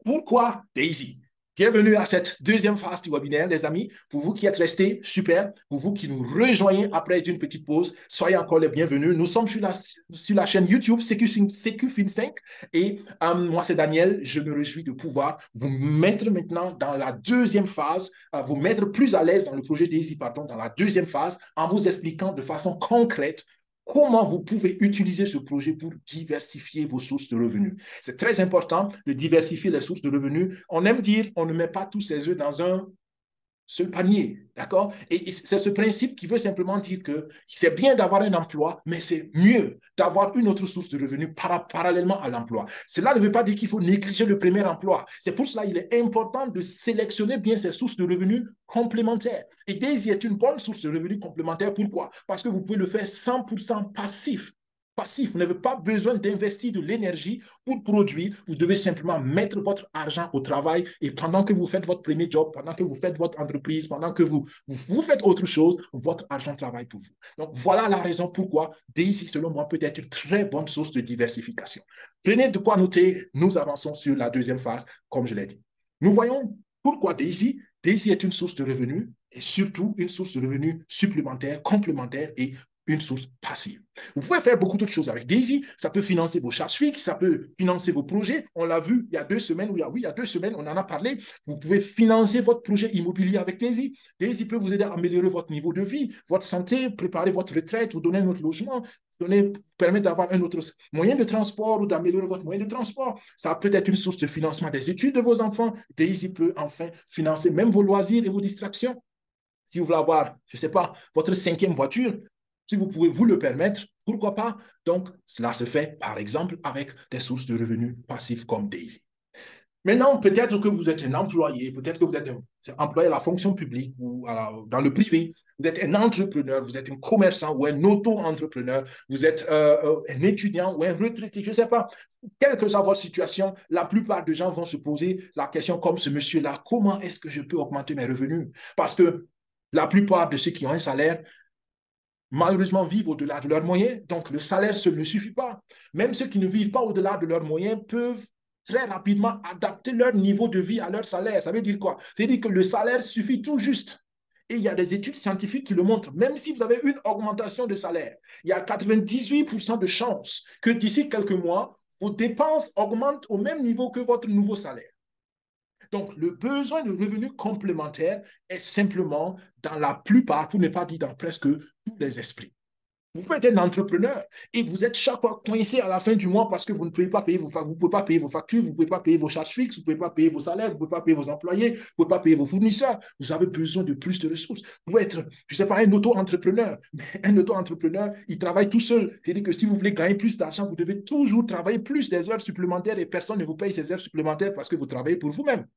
Pourquoi Daisy? Bienvenue à cette deuxième phase du webinaire, les amis. Pour vous qui êtes restés, super. Pour vous qui nous rejoignez après une petite pause, soyez encore les bienvenus. Nous sommes sur la chaîne YouTube CQFin5 et moi, c'est Daniel. Je me réjouis de pouvoir vous mettre maintenant dans la deuxième phase, vous mettre plus à l'aise dans le projet Daisy, pardon, dans la deuxième phase, en vous expliquant de façon concrète comment vous pouvez utiliser ce projet pour diversifier vos sources de revenus. C'est très important de diversifier les sources de revenus. On aime dire on ne met pas tous ses œufs dans un seul panier, d'accord? Et c'est ce principe qui veut simplement dire que c'est bien d'avoir un emploi, mais c'est mieux d'avoir une autre source de revenus parallèlement à l'emploi. Cela ne veut pas dire qu'il faut négliger le premier emploi. C'est pour cela qu'il est important de sélectionner bien ces sources de revenus complémentaires. Et Daisy est une bonne source de revenus complémentaire. Pourquoi? Parce que vous pouvez le faire 100% passif. Passif, vous n'avez pas besoin d'investir de l'énergie pour produire, vous devez simplement mettre votre argent au travail et pendant que vous faites votre premier job, pendant que vous faites votre entreprise, pendant que vous faites autre chose, votre argent travaille pour vous. Donc voilà la raison pourquoi Daisy, selon moi, peut être une très bonne source de diversification. Prenez de quoi noter, nous avançons sur la deuxième phase, comme je l'ai dit. Nous voyons pourquoi Daisy. Daisy est une source de revenus et surtout une source de revenus supplémentaire, complémentaire et une source passive. Vous pouvez faire beaucoup d'autres choses avec Daisy. Ça peut financer vos charges fixes, ça peut financer vos projets. On l'a vu il y a 2 semaines, il y a 2 semaines, on en a parlé. Vous pouvez financer votre projet immobilier avec Daisy. Daisy peut vous aider à améliorer votre niveau de vie, votre santé, préparer votre retraite, vous donner un autre logement, permettre d'avoir un autre moyen de transport ou d'améliorer votre moyen de transport. Ça peut être une source de financement des études de vos enfants. Daisy peut enfin financer même vos loisirs et vos distractions. Si vous voulez avoir, je ne sais pas, votre 5e voiture, si vous pouvez vous le permettre, pourquoi pas? Donc, cela se fait, par exemple, avec des sources de revenus passifs comme Daisy. Maintenant, peut-être que vous êtes un employé, peut-être que vous êtes employé à la fonction publique ou dans le privé, vous êtes un entrepreneur, vous êtes un commerçant ou un auto-entrepreneur, vous êtes un étudiant ou un retraité, je ne sais pas. Quelle que soit votre situation, la plupart des gens vont se poser la question comme ce monsieur-là, comment est-ce que je peux augmenter mes revenus? Parce que la plupart de ceux qui ont un salaire malheureusement vivent au-delà de leurs moyens. Donc, le salaire seul ne suffit pas. Même ceux qui ne vivent pas au-delà de leurs moyens peuvent très rapidement adapter leur niveau de vie à leur salaire. Ça veut dire quoi? Ça veut dire que le salaire suffit tout juste. Et il y a des études scientifiques qui le montrent. Même si vous avez une augmentation de salaire, il y a 98% de chances que d'ici quelques mois, vos dépenses augmentent au même niveau que votre nouveau salaire. Donc, le besoin de revenus complémentaires est simplement dans la plupart, pour ne pas dire dans presque tous les esprits. Vous pouvez être un entrepreneur et vous êtes chaque fois coincé à la fin du mois parce que vous ne pouvez pas payer vous pouvez pas payer vos factures, vous ne pouvez pas payer vos charges fixes, vous ne pouvez pas payer vos salaires, vous ne pouvez pas payer vos employés, vous ne pouvez pas payer vos fournisseurs. Vous avez besoin de plus de ressources. Vous pouvez être, je ne sais pas, un auto-entrepreneur. Mais un auto-entrepreneur, il travaille tout seul. C'est-à-dire que si vous voulez gagner plus d'argent, vous devez toujours travailler plus des heures supplémentaires et personne ne vous paye ces heures supplémentaires parce que vous travaillez pour vous-même.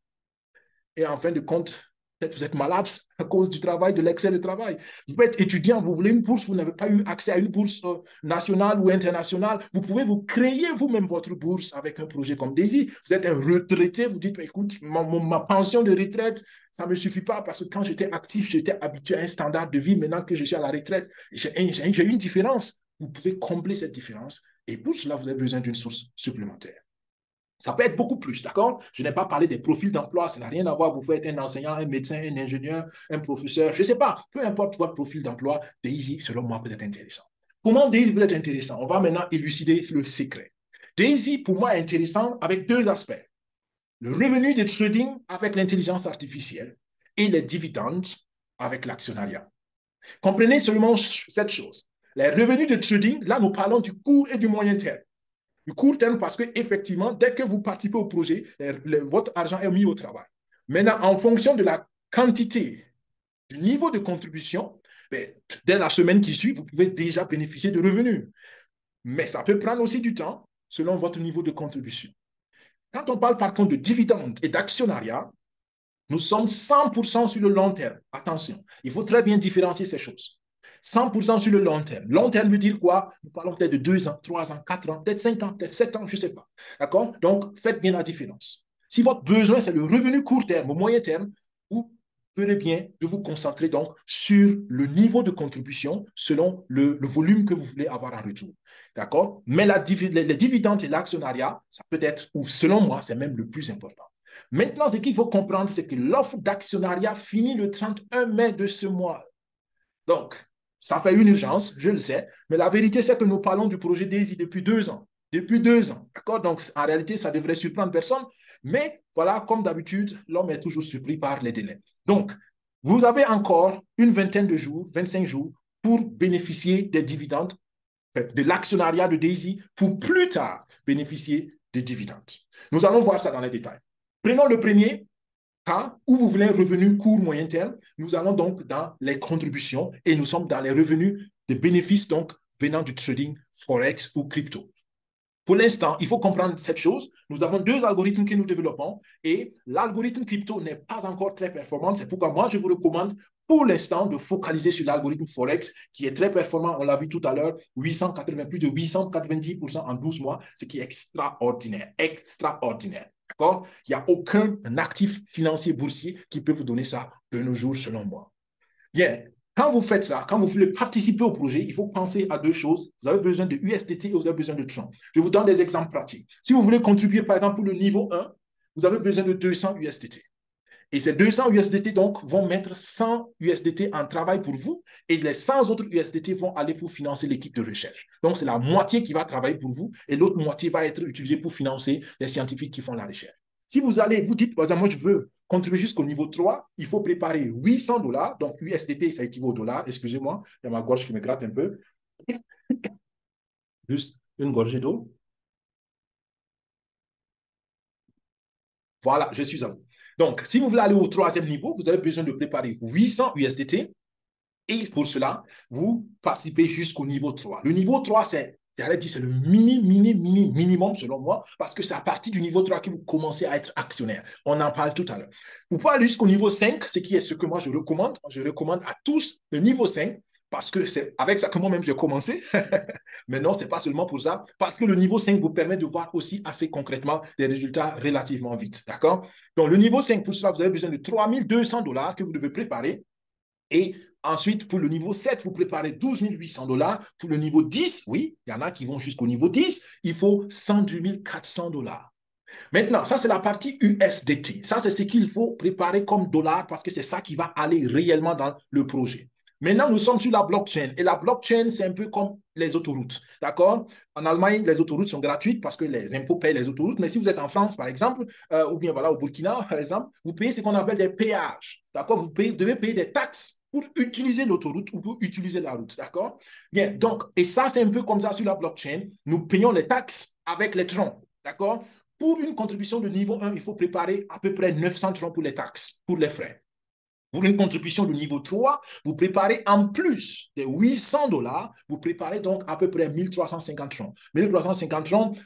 Et en fin de compte, peut-être vous êtes malade à cause du travail, de l'excès de travail. Vous pouvez être étudiant, vous voulez une bourse, vous n'avez pas eu accès à une bourse nationale ou internationale. Vous pouvez vous créer vous-même votre bourse avec un projet comme Daisy. Vous êtes un retraité, vous dites, écoute, ma pension de retraite, ça ne me suffit pas parce que quand j'étais actif, j'étais habitué à un standard de vie. Maintenant que je suis à la retraite, j'ai une différence. Vous pouvez combler cette différence et pour cela, vous avez besoin d'une source supplémentaire. Ça peut être beaucoup plus, d'accord? Je n'ai pas parlé des profils d'emploi, ça n'a rien à voir. Vous pouvez être un enseignant, un médecin, un ingénieur, un professeur, je ne sais pas. Peu importe votre profil d'emploi, Daisy, selon moi, peut être intéressant. Comment Daisy peut être intéressant? On va maintenant élucider le secret. Daisy, pour moi, est intéressant avec 2 aspects. Le revenu de trading avec l'intelligence artificielle et les dividendes avec l'actionnariat. Comprenez seulement cette chose. Les revenus de trading, là, nous parlons du court et du moyen terme. Du court terme parce qu'effectivement, dès que vous participez au projet, votre argent est mis au travail. Maintenant, en fonction de la quantité, du niveau de contribution, ben, dès la semaine qui suit, vous pouvez déjà bénéficier de revenus. Mais ça peut prendre aussi du temps selon votre niveau de contribution. Quand on parle par contre de dividendes et d'actionnariat, nous sommes 100% sur le long terme. Attention, il faut très bien différencier ces choses. 100% sur le long terme. Long terme veut dire quoi? Nous parlons peut-être de 2 ans, 3 ans, 4 ans, peut-être 5 ans, peut-être 7 ans, je ne sais pas. D'accord? Donc, faites bien la différence. Si votre besoin, c'est le revenu court terme, au moyen terme, vous ferez bien de vous concentrer donc sur le niveau de contribution selon le volume que vous voulez avoir en retour. D'accord? Mais les dividendes et l'actionnariat, ça peut être, ou selon moi, c'est même le plus important. Maintenant, ce qu'il faut comprendre, c'est que l'offre d'actionnariat finit le 31 mai de ce mois. Donc, ça fait une urgence, je le sais, mais la vérité, c'est que nous parlons du projet DAISY depuis 2 ans. Depuis 2 ans, d'accord? Donc, en réalité, ça devrait surprendre personne. Mais voilà, comme d'habitude, l'homme est toujours surpris par les délais. Donc, vous avez encore une vingtaine de jours, 25 jours, pour bénéficier des dividendes, de l'actionnariat de DAISY, pour plus tard bénéficier des dividendes. Nous allons voir ça dans les détails. Prenons le premier cas où vous voulez un revenu court moyen terme. Nous allons donc dans les contributions et nous sommes dans les revenus de bénéfices donc venant du trading forex ou crypto. Pour l'instant, il faut comprendre cette chose. Nous avons 2 algorithmes que nous développons et l'algorithme crypto n'est pas encore très performant. C'est pourquoi moi, je vous recommande pour l'instant de focaliser sur l'algorithme Forex qui est très performant. On l'a vu tout à l'heure, 880, plus de 890% en 12 mois, ce qui est extraordinaire, extraordinaire. D'accord? Il n'y a aucun actif financier boursier qui peut vous donner ça de nos jours, selon moi. Bien, quand vous faites ça, quand vous voulez participer au projet, il faut penser à 2 choses. Vous avez besoin de USDT et vous avez besoin de Tron. Je vous donne des exemples pratiques. Si vous voulez contribuer, par exemple, pour le niveau 1, vous avez besoin de 200 USDT. Et ces 200 USDT, donc, vont mettre 100 USDT en travail pour vous et les 100 autres USDT vont aller pour financer l'équipe de recherche. Donc, c'est la moitié qui va travailler pour vous et l'autre moitié va être utilisée pour financer les scientifiques qui font la recherche. Si vous allez, vous dites, par exemple, moi, je veux contribuer jusqu'au niveau 3, il faut préparer 800 $, donc USDT, ça équivaut au dollar, excusez-moi, il y a ma gorge qui me gratte un peu. Juste une gorgée d'eau. Voilà, je suis à vous. Donc, si vous voulez aller au 3e niveau, vous avez besoin de préparer 800 USDT et pour cela, vous participez jusqu'au niveau 3. Le niveau 3, c'est le minimum selon moi, parce que c'est à partir du niveau 3 que vous commencez à être actionnaire. On en parle tout à l'heure. Vous pouvez aller jusqu'au niveau 5, ce qui est ce que moi je recommande. Je recommande à tous le niveau 5, parce que c'est avec ça que moi-même j'ai commencé. Mais non, ce n'est pas seulement pour ça, parce que le niveau 5 vous permet de voir aussi assez concrètement des résultats relativement vite. D'accord? Donc, le niveau 5, pour cela, vous avez besoin de 3200 $ que vous devez préparer. Et ensuite, pour le niveau 7, vous préparez 12 800 $. Pour le niveau 10, oui, il y en a qui vont jusqu'au niveau 10, il faut 102 400 $. Maintenant, ça, c'est la partie USDT. Ça, c'est ce qu'il faut préparer comme dollar parce que c'est ça qui va aller réellement dans le projet. Maintenant, nous sommes sur la blockchain. Et la blockchain, c'est un peu comme les autoroutes. D'accord? En Allemagne, les autoroutes sont gratuites parce que les impôts payent les autoroutes. Mais si vous êtes en France, par exemple, ou bien voilà, au Burkina, par exemple, vous payez ce qu'on appelle des péages. D'accord? Vous devez payer des taxes pour utiliser l'autoroute ou pour utiliser la route. D'accord? Bien. Donc, et ça, c'est un peu comme ça sur la blockchain. Nous payons les taxes avec les troncs. D'accord? Pour une contribution de niveau 1, il faut préparer à peu près 900 troncs pour les taxes, pour les frais. Pour une contribution de niveau 3, vous préparez en plus des 800 $, vous préparez donc à peu près 1350 troncs. 1350 troncs,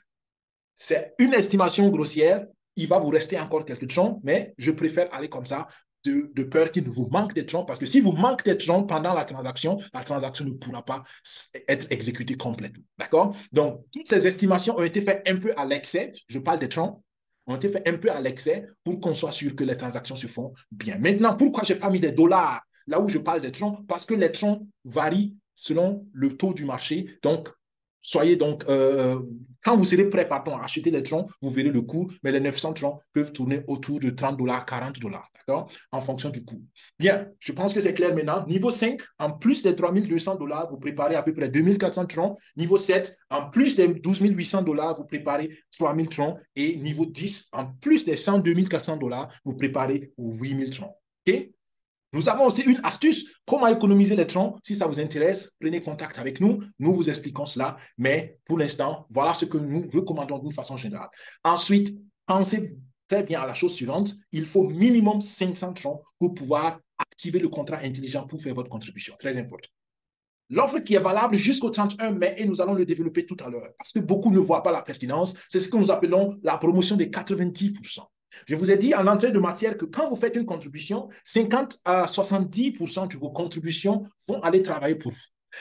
c'est une estimation grossière. Il va vous rester encore quelques troncs, mais je préfère aller comme ça de peur qu'il vous manque des troncs, parce que si vous manquez des troncs pendant la transaction ne pourra pas être exécutée complètement. D'accord? Donc, toutes ces estimations ont été faites un peu à l'excès. Je parle des troncs ont été faits un peu à l'excès pour qu'on soit sûr que les transactions se font bien. Maintenant, pourquoi je n'ai pas mis des dollars là où je parle des troncs? Parce que les troncs varient selon le taux du marché. Donc, soyez donc, quand vous serez prêt, pardon, à acheter les troncs, vous verrez le coût, mais les 900 troncs peuvent tourner autour de 30 $, 40 $, d'accord, en fonction du coût. Bien, je pense que c'est clair maintenant. Niveau 5, en plus des 3200 $, vous préparez à peu près 2400 troncs. Niveau 7, en plus des 12 800 $, vous préparez 3000 troncs. Et niveau 10, en plus des 102 400 $, vous préparez 8000 troncs. OK? Nous avons aussi une astuce, comment économiser les troncs. Si ça vous intéresse, prenez contact avec nous. Nous vous expliquons cela. Mais pour l'instant, voilà ce que nous recommandons d'une façon générale. Ensuite, pensez très bien à la chose suivante. Il faut minimum 500 troncs pour pouvoir activer le contrat intelligent pour faire votre contribution. Très important. L'offre qui est valable jusqu'au 31 mai, et nous allons le développer tout à l'heure, parce que beaucoup ne voient pas la pertinence, c'est ce que nous appelons la promotion des 90%. Je vous ai dit en entrée de matière que quand vous faites une contribution, 50 à 70% de vos contributions vont aller travailler pour vous.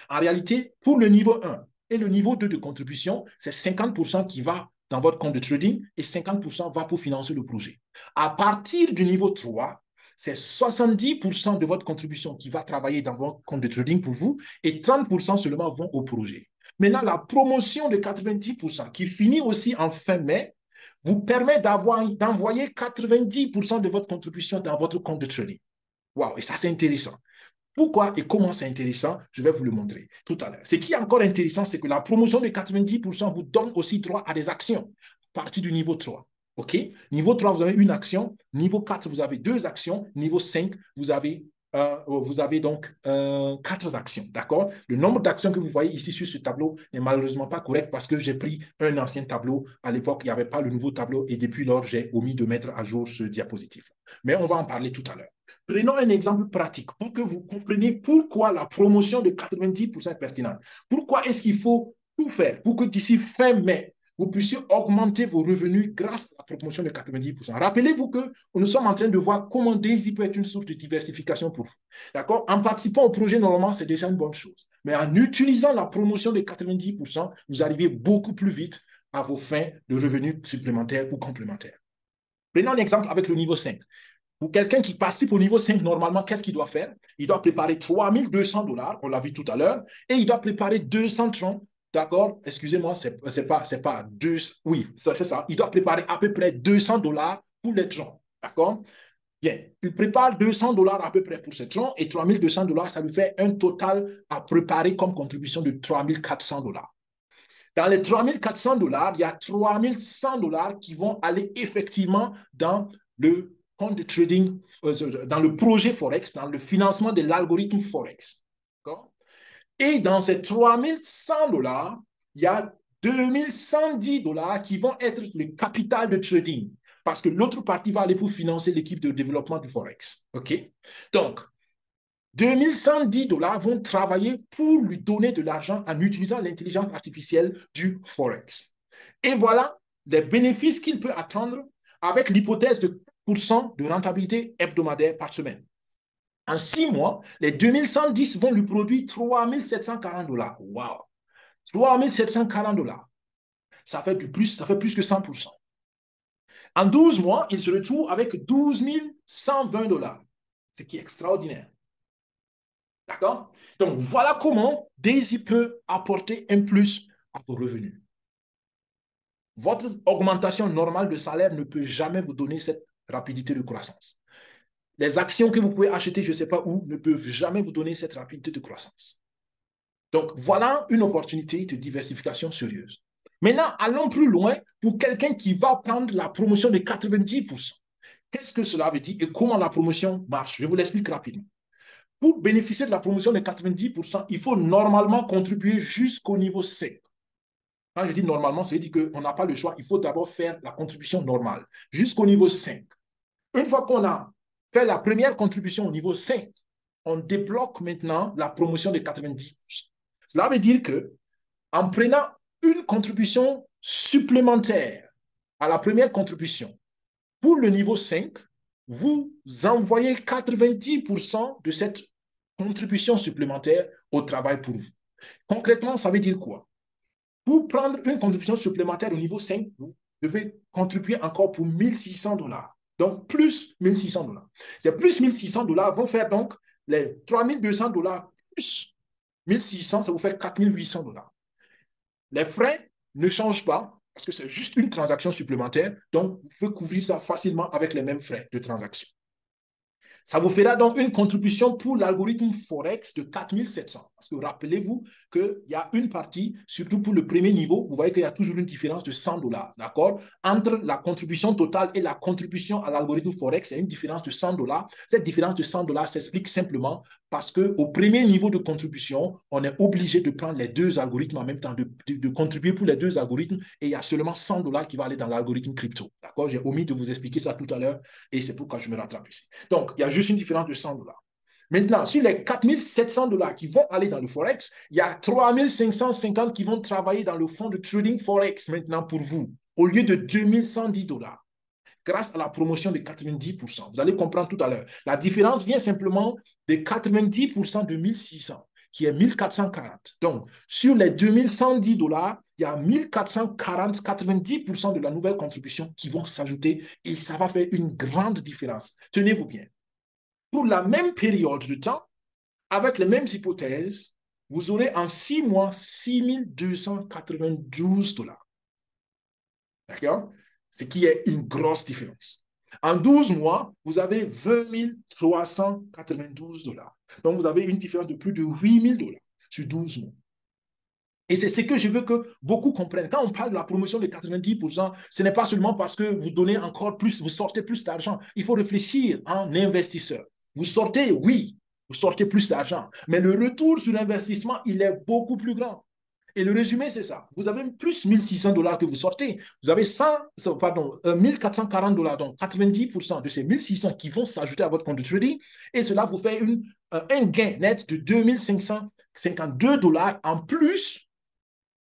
En réalité, pour le niveau 1 et le niveau 2 de contribution, c'est 50% qui va dans votre compte de trading et 50% va pour financer le projet. À partir du niveau 3, c'est 70% de votre contribution qui va travailler dans votre compte de trading pour vous et 30% seulement vont au projet. Maintenant, la promotion de 90% qui finit aussi en fin mai, vous permet d'envoyer 90% de votre contribution dans votre compte de trading. Wow, et ça, c'est intéressant. Pourquoi et comment c'est intéressant? Je vais vous le montrer tout à l'heure. Ce qui est encore intéressant, c'est que la promotion de 90% vous donne aussi droit à des actions à partir du niveau 3. OK? Niveau 3, vous avez une action. Niveau 4, vous avez 2 actions. Niveau 5, vous avez donc 4 actions. D'accord? Le nombre d'actions que vous voyez ici sur ce tableau n'est malheureusement pas correct parce que j'ai pris un ancien tableau. À l'époque, il n'y avait pas le nouveau tableau et depuis lors, j'ai omis de mettre à jour ce diapositive. Mais on va en parler tout à l'heure. Prenons un exemple pratique pour que vous compreniez pourquoi la promotion de 90% est pertinente. Pourquoi est-ce qu'il faut tout faire pour que d'ici fin mai, vous puissiez augmenter vos revenus grâce à la promotion de 90%. Rappelez-vous que nous sommes en train de voir comment Daisy peut être une source de diversification pour vous. D'accord? En participant au projet, normalement, c'est déjà une bonne chose. Mais en utilisant la promotion de 90%, vous arrivez beaucoup plus vite à vos fins de revenus supplémentaires ou complémentaires. Prenons un exemple avec le niveau 5. Pour quelqu'un qui participe au niveau 5, normalement, qu'est-ce qu'il doit faire? Il doit préparer $3 200, on l'a vu tout à l'heure, et il doit préparer 200 troncs. D'accord? Excusez-moi, c'est pas 2. Oui, c'est ça. Il doit préparer à peu près $200 pour les troncs. D'accord? Bien. Il prépare $200 à peu près pour ces troncs et $3 200, ça lui fait un total à préparer comme contribution de $3 400. Dans les $3 400, il y a $3 100 qui vont aller effectivement dans le compte de trading, dans le projet Forex, dans le financement de l'algorithme Forex. Et dans ces $3 100, il y a $2110 qui vont être le capital de trading. Parce que l'autre partie va aller pour financer l'équipe de développement du Forex. OK? Donc, $2110 vont travailler pour lui donner de l'argent en utilisant l'intelligence artificielle du Forex. Et voilà les bénéfices qu'il peut attendre avec l'hypothèse de 4% de rentabilité hebdomadaire par semaine. En 6 mois, les 2110 vont lui produire $3740. Wow! $3740. Ça fait plus que 100%. En 12 mois, il se retrouve avec $12 120. Ce qui est extraordinaire. D'accord? Donc, voilà comment Daisy peut apporter un plus à vos revenus. Votre augmentation normale de salaire ne peut jamais vous donner cette rapidité de croissance. Les actions que vous pouvez acheter, je ne sais pas où, ne peuvent jamais vous donner cette rapidité de croissance. Donc, voilà une opportunité de diversification sérieuse. Maintenant, allons plus loin pour quelqu'un qui va prendre la promotion de 90%. Qu'est-ce que cela veut dire et comment la promotion marche? Je vous l'explique rapidement. Pour bénéficier de la promotion de 90%, il faut normalement contribuer jusqu'au niveau 5. Quand je dis normalement, ça veut dire qu'on n'a pas le choix. Il faut d'abord faire la contribution normale jusqu'au niveau 5. Une fois qu'on a fait la première contribution au niveau 5, on débloque maintenant la promotion de 90%. Cela veut dire que en prenant une contribution supplémentaire à la première contribution pour le niveau 5, vous envoyez 90% de cette contribution supplémentaire au travail pour vous. Concrètement, ça veut dire quoi? Pour prendre une contribution supplémentaire au niveau 5, vous devez contribuer encore pour $1600. Donc, plus $1600. Ces plus $1600 vont faire donc les $3200 plus 1600, ça vous fait $4800. Les frais ne changent pas parce que c'est juste une transaction supplémentaire. Donc, vous pouvez couvrir ça facilement avec les mêmes frais de transaction. Ça vous fera donc une contribution pour l'algorithme Forex de 4700. Parce que rappelez-vous qu'il y a une partie, surtout pour le premier niveau, vous voyez qu'il y a toujours une différence de $100, d'accord? Entre la contribution totale et la contribution à l'algorithme Forex, il y a une différence de $100. Cette différence de $100 s'explique simplement parce qu'au premier niveau de contribution, on est obligé de prendre les deux algorithmes en même temps, de contribuer pour les deux algorithmes, et il y a seulement $100 qui va aller dans l'algorithme crypto, d'accord? J'ai omis de vous expliquer ça tout à l'heure, et c'est pourquoi je me rattrape ici. Donc, il y a juste une différence de $100. Maintenant, sur les $4700 qui vont aller dans le Forex, il y a 3550 qui vont travailler dans le fonds de trading Forex maintenant pour vous, au lieu de $2110. Grâce à la promotion de 90%. Vous allez comprendre tout à l'heure. La différence vient simplement de 90% de 1600, qui est 1440. Donc, sur les $2110, il y a 1440, 90% de la nouvelle contribution qui vont s'ajouter et ça va faire une grande différence. Tenez-vous bien. Pour la même période de temps, avec les mêmes hypothèses, vous aurez en 6 mois $6292. D'accord? ce qui est une grosse différence. En 12 mois, vous avez 20 392 dollars. Donc, vous avez une différence de plus de 8 000 dollars sur 12 mois. Et c'est ce que je veux que beaucoup comprennent. Quand on parle de la promotion de 90%, ce n'est pas seulement parce que vous donnez encore plus, vous sortez plus d'argent. Il faut réfléchir en investisseur. Vous sortez, oui, vous sortez plus d'argent, mais le retour sur l'investissement, il est beaucoup plus grand. Et le résumé, c'est ça. Vous avez plus 1600 dollars que vous sortez. Vous avez 1440 dollars, donc 90% de ces 1600 qui vont s'ajouter à votre compte de trading. Et cela vous fait un gain net de 2552 dollars en plus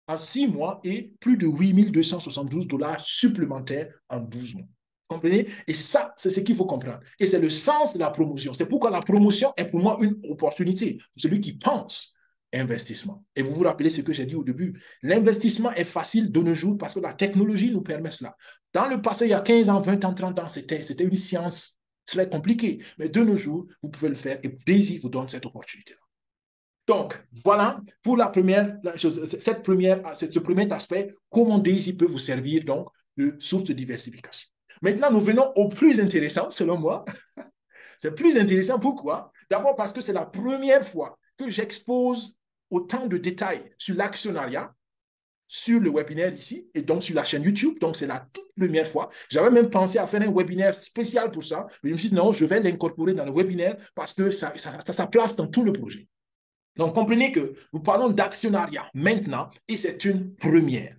en 6 mois et plus de 8272 dollars supplémentaires en 12 mois. Comprenez? Et ça, c'est ce qu'il faut comprendre. Et c'est le sens de la promotion. C'est pourquoi la promotion est pour moi une opportunité pour celui qui pense investissement. Et vous vous rappelez ce que j'ai dit au début. L'investissement est facile de nos jours parce que la technologie nous permet cela. Dans le passé, il y a 15 ans, 20 ans, 30 ans, c'était une science très compliquée. Mais de nos jours, vous pouvez le faire et Daisy vous donne cette opportunité-là. Donc, voilà pour la première chose, ce premier aspect, comment Daisy peut vous servir donc de source de diversification. Maintenant, nous venons au plus intéressant, selon moi. C'est plus intéressant, pourquoi? D'abord parce que c'est la première fois que j'expose autant de détails sur l'actionnariat, sur le webinaire ici, et donc sur la chaîne YouTube. Donc, c'est la toute première fois. J'avais même pensé à faire un webinaire spécial pour ça, mais je me suis dit, non, je vais l'incorporer dans le webinaire parce que ça sa place dans tout le projet. Donc, comprenez que nous parlons d'actionnariat maintenant et c'est une première.